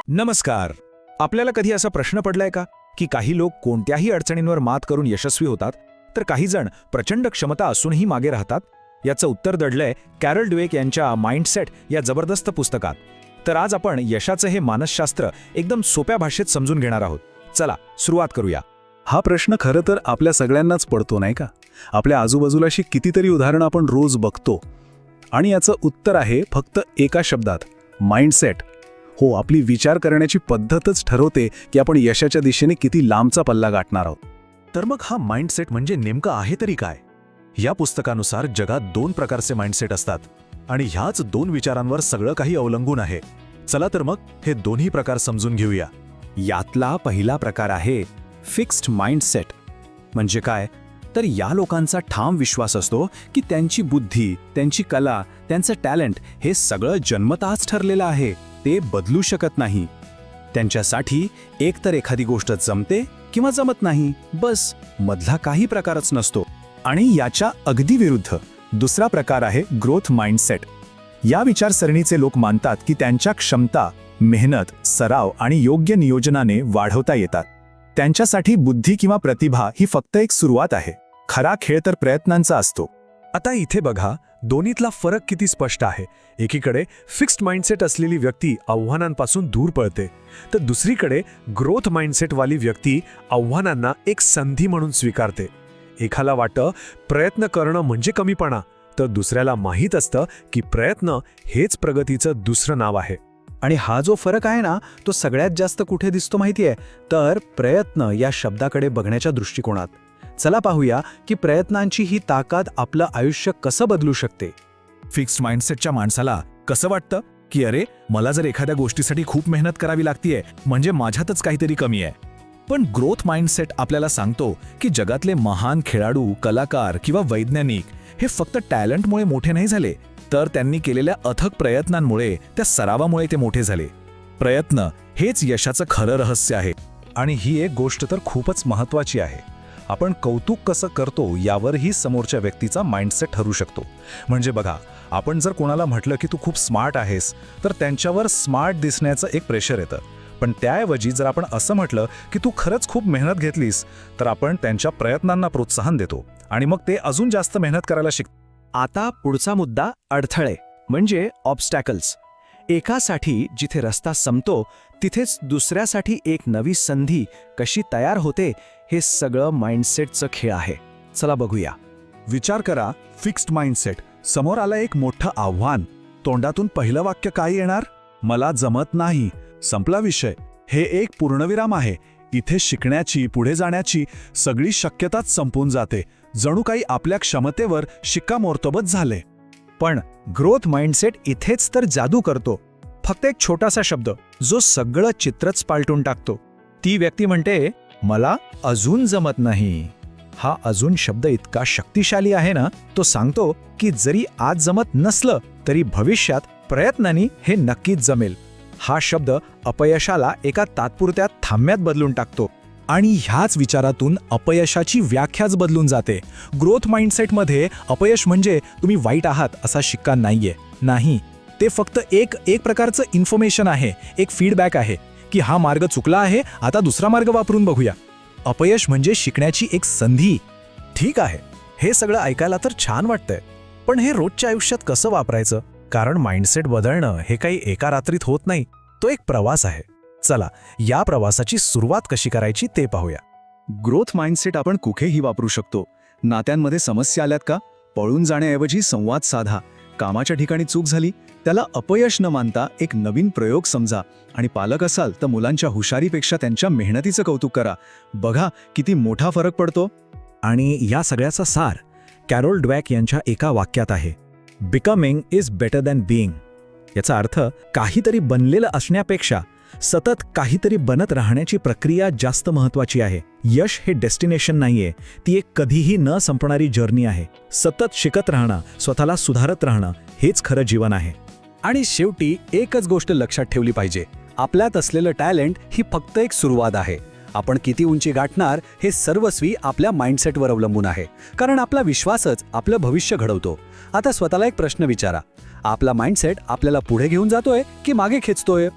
नमस्कार. आपल्याला कधी असा प्रश्न पडलाय का की काही लोक कोणत्याही अडचणींवर मात करून यशस्वी होतात, तर काही जण प्रचंड क्षमता असूनही मागे राहतात? याचं उत्तर दडलंय कॅरल ड्वेक यांच्या माइंडसेट या जबरदस्त पुस्तकात. तर आज आपण यशाचं हे मानसशास्त्र एकदम सोप्या भाषेत समजून घेणार आहोत. चला सुरुवात करूया. हा प्रश्न खरं तर आपल्या सगळ्यांनाच पडतो, नाही का? आपल्या आजूबाजूला अशी कितीतरी उदाहरणं आपण रोज बघतो, आणि याचं उत्तर आहे फक्त एका शब्दात: माइंडसेट. हो, आपली विचार करण्याची पद्धतच ठरवते की आपण यशाच्या दिशेने किती लांबचा पल्ला गाठणार आहोत. तर मग हा माइंडसेट म्हणजे नेमकं आहे तरी काय? या पुस्तकानुसार जगात 2 प्रकारचे माइंडसेट असतात, आणि ह्याच 2 विचारांवर सगळं काही अवलंबून आहे. चला तर मग हे दोन्ही प्रकार समजून घेऊया. यातला पहिला प्रकार आहे फिक्स्ड माइंडसेट. म्हणजे काय? तर या लोकांचा ठाम विश्वास असतो की त्यांची बुद्धी, त्यांची कला, त्यांचं टॅलेंट हे सगळं जन्मतःच ठरलेलं आहे, ते बदलू शकत नाही. त्यांच्यासाठी एकतर एखादी गोष्ट जमते किंवा जमत नाही, बस, मधला काही प्रकारच नसतो. आणि याच्या अगदी विरुद्ध दुसरा प्रकार आहे ग्रोथ माइंडसेट. या विचारसरणीचे लोक मानतात की त्यांच्या क्षमता, मेहनत, सराव आणि योग्य नियोजनाने वाढवता येतात. त्यांच्यासाठी बुद्धी किंवा प्रतिभा ही फक्त एक सुरुवात आहे. खरा खेळ तर प्रयत्नांचा असतो. आता इथे बघा, दोन्हीतला फरक किती स्पष्ट आहे. एकीकडे फिक्स्ड माइंडसेट असलेली व्यक्ती आव्हानांपासून दूर पळते, तर दुसरीकडे ग्रोथ माइंडसेटवाली व्यक्ती आव्हानांना एक संधी म्हणून स्वीकारते. एकाला वाटतं प्रयत्न करणं म्हणजे कमीपणा, तर दुसऱ्याला माहीत असतं की प्रयत्न हेच प्रगतीचं दुसरं नाव आहे. आणि हा जो फरक आहे ना, तो सगळ्यात जास्त कुठे दिसतो माहितीये? तर प्रयत्न या शब्दाकडे बघण्याच्या दृष्टिकोनात. चला पाहूया की प्रयत्नांची ही ताकद आपलं आयुष्य कसं बदलू शकते. फिक्स्ड माइंडसेटच्या माणसाला कसं वाटतं की अरे, मला जर एखाद्या गोष्टीसाठी खूप मेहनत करावी लागतीये म्हणजे माझ्यातच काहीतरी कमी आहे. पण ग्रोथ माइंडसेट आपल्याला सांगतो की जगातले महान खेळाडू, कलाकार किंवा वैज्ञानिक हे फक्त टॅलेंटमुळे मोठे नाही झाले, तर त्यांनी केलेल्या अथक प्रयत्नांमुळे, त्या सरावामुळे ते मोठे झाले. प्रयत्न हेच यशाचं खरं रहस्य आहे. आणि ही एक गोष्ट तर खूपच महत्त्वाची आहे. आपण कौतुक कसं करतो यावरही समोरच्या व्यक्तीचा माइंडसेट ठरू शकतो. म्हणजे बघा, आपण जर कोणाला म्हटलं की तू खूप स्मार्ट आहेस, तर त्यांच्यावर स्मार्ट दिसण्याचं एक प्रेशर येतं. पण त्याऐवजी जर आपण असं म्हटलं की तू खरंच खूप मेहनत घेतलीस, तर आपण त्यांच्या प्रयत्नांना प्रोत्साहन देतो आणि मग ते अजून जास्त मेहनत करायला शिकतात. आता पुढचा मुद्दा अडथळे म्हणजे ऑब्स्टॅकल्स. एकासाठी जिथे रस्ता संपतो, तिथेच दुसऱ्यासाठी एक नवी संधी कशी तयार होते, हे सगळं माइंडसेटचं खेळ आहे. चला बघूया. विचार करा, फिक्स्ड माइंडसेट समोर आलं एक मोठं आव्हान. तोंडातून पहिलं वाक्य काय येणार? मला जमत नाही. संपला विषय. हे एक पूर्णविराम आहे. इथे शिकण्याची, पुढे जाण्याची सगळी शक्यताच संपून जाते. जणू काही आपल्या क्षमतेवर शिक्कामोर्तबच झाले. पण ग्रोथ माइंडसेट इथेच तर जादू करतो. फक्त एक छोटासा शब्द जो सगळं चित्रच पालटून टाकतो. ती व्यक्ती म्हणते, मला अजून जमत नाही. हा अजून शब्द इतका शक्तिशाली आहे ना, तो सांगतो की जरी आज जमत नसलं तरी भविष्यात प्रयत्नांनी हे नक्कीच जमेल. हा शब्द अपयशाला एका तात्पुरत्या थांब्यात बदलून टाकतो. आणि ह्याच विचारातून अपयशाची व्याख्याच बदलून जाते. ग्रोथ माइंडसेटमध्ये अपयश म्हणजे तुम्ही वाईट आहात असा शिक्का नाहीये. नाही, ते फक्त एक प्रकारचं इन्फॉर्मेशन आहे, एक फीडबॅक आहे की हा मार्ग चुकला आहे, आता दुसरा मार्ग वापरून बघूया. अपयश म्हणजे शिकण्याची एक संधी. ठीक आहे, हे सगळं ऐकायला तर छान वाटतंय, पण हे रोजच्या आयुष्यात कसं वापरायचं? कारण माइंडसेट बदलणं हे काही एका रात्रीत होत नाही, तो एक प्रवास आहे. चला, या प्रवासाची सुरुवात कशी करायची ते पाहूया. ग्रोथ माइंडसेट आपण कुठेही वापरू शकतो. नात्यांमध्ये समस्या आल्यात का? पळून जाण्याऐवजी संवाद साधा. कामाच्या ठिकाणी चूक झाली, त्याला अपयश न मानता एक नवीन प्रयोग समजा. आणि पालक असाल तर मुलांच्या हुशारीपेक्षा त्यांच्या मेहनतीचं कौतुक करा. बघा किती मोठा फरक पडतो. आणि या सगळ्याचा सार कॅरल ड्वेक यांच्या एका वाक्यात आहे: becoming is better than being. याचा अर्थ काहीतरी बनलेलं असण्यापेक्षा सतत काहीतरी बनत राहण्याची प्रक्रिया जास्त महत्त्वाची आहे. यश हे डेस्टिनेशन नाहीये, ती एक कधीही न संपणारी जर्नी आहे. सतत शिकत राहणं, स्वतःला सुधारत राहणं हेच खरं जीवन आहे. आणि शेवटी एकच गोष्ट लक्षात ठेवली पाहिजे: आपल्यात असलेलं टॅलेंट ही फक्त एक सुरुवात आहे. आपण किती उंची गाठणार हे सर्वस्वी आपल्या माइंडसेटवर अवलंबून आहे. कारण आपला विश्वासच आपलं भविष्य घडवतो. आता स्वतःला एक प्रश्न विचारा: आपला माइंडसेट आपल्याला पुढे घेऊन जातोय की मागे खेचतोय?